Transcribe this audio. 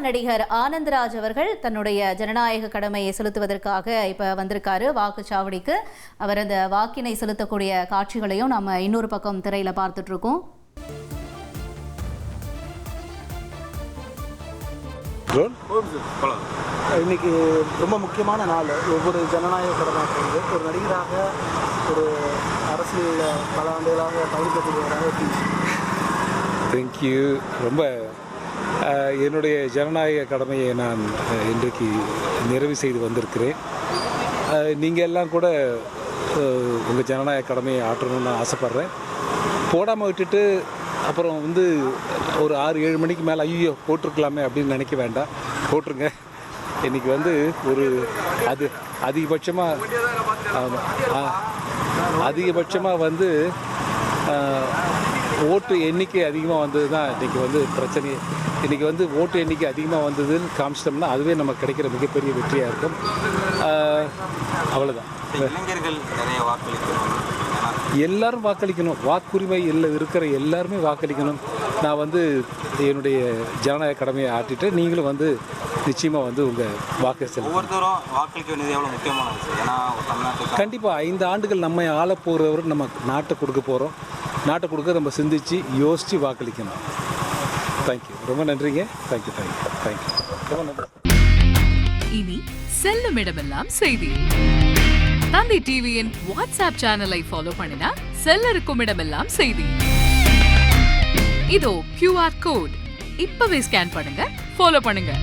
நடிகர் ஆனந்தராஜ் அவர்கள் தன்னுடைய ஜனநாயக கடமையை செலுத்துவதற்காக இப்ப வந்திருக்காரு வாக்குச்சாவடிக்கு. அவர் அந்த வாக்கினை செலுத்தக்கூடிய காட்சிகளையும் நம்ம இன்னொரு பக்கம் திரையில பார்த்துட்டு இருக்கோம். இன்னைக்கு ரொம்ப முக்கியமான நாள். ஒவ்வொரு ஜனநாயக கடமையாற்றுவது ஒரு நடிகராக, ஒரு அரசியல் பல ஆண்டுகளாக தவிர்க்கக்கூடியவராக. தேங்க்யூ. ரொம்ப என்னுடைய ஜனநாயக கடமையை நான் இன்றைக்கு நிறைவு செய்து வந்திருக்கிறேன். நீங்கள் எல்லாம் கூட உங்கள் ஜனநாயக கடமையை ஆற்றணும்னு ஆசைப்பட்றேன். போடாமல் விட்டுட்டு அப்புறம் ஒரு 6-7 மணிக்கு மேலே ஐயோ போட்டிருக்கலாமே அப்படின்னு நினைக்க வேண்டாம். போட்டுருங்க. இன்றைக்கி ஒரு அதிகபட்சமாக ஓட்டு எண்ணிக்கை அதிகமாக வந்தது தான் இன்றைக்கி பிரச்சனையே. இன்றைக்கி ஓட்டு எண்ணிக்கை அதிகமாக வந்ததுன்னு காமிச்சிட்டோம்னா அதுவே நமக்கு கிடைக்கிற மிகப்பெரிய வெற்றியாக இருக்கும். அவ்வளோதான். இளைஞர்கள் நிறைய வாக்களிக்கணும், எல்லாரும் வாக்களிக்கணும். வாக்குரிமை இருக்கிற எல்லாருமே வாக்களிக்கணும். நான் என்னுடைய ஜனநாயக கடமையை ஆட்டிட்டு நீங்களும் நிச்சயமாக உங்கள் வாக்கு செலுத்த. ஒவ்வொருத்தரும் வாக்களிக்க வேண்டியது எவ்வளோ முக்கியமான விஷயம். ஏன்னா தமிழ்நாட்டுக்கு கண்டிப்பாக 5 ஆண்டுகள் நம்ம ஆள போகிறவர் நம்ம நாட்டை கொடுக்க போகிறோம். நாட்டை கொடுக்க நம்ம சிந்திச்சு யோசித்து வாக்களிக்கணும். தேங்க்யூ. ரொம்ப நன்றிங்க. தேங்க்யூ. ரொம்ப நன்றி. இனி செல்லும் இடமெல்லாம் செய்தி. தந்தி டிவியின் வாட்ஸ்அப் சேனலை ஃபாலோ பண்ணினா செல்ல இருக்கும் இடமெல்லாம் செய்தி. இதோ QR கோட் இப்பவே ஸ்கேன் பண்ணுங்க, ஃபாலோ பண்ணுங்க.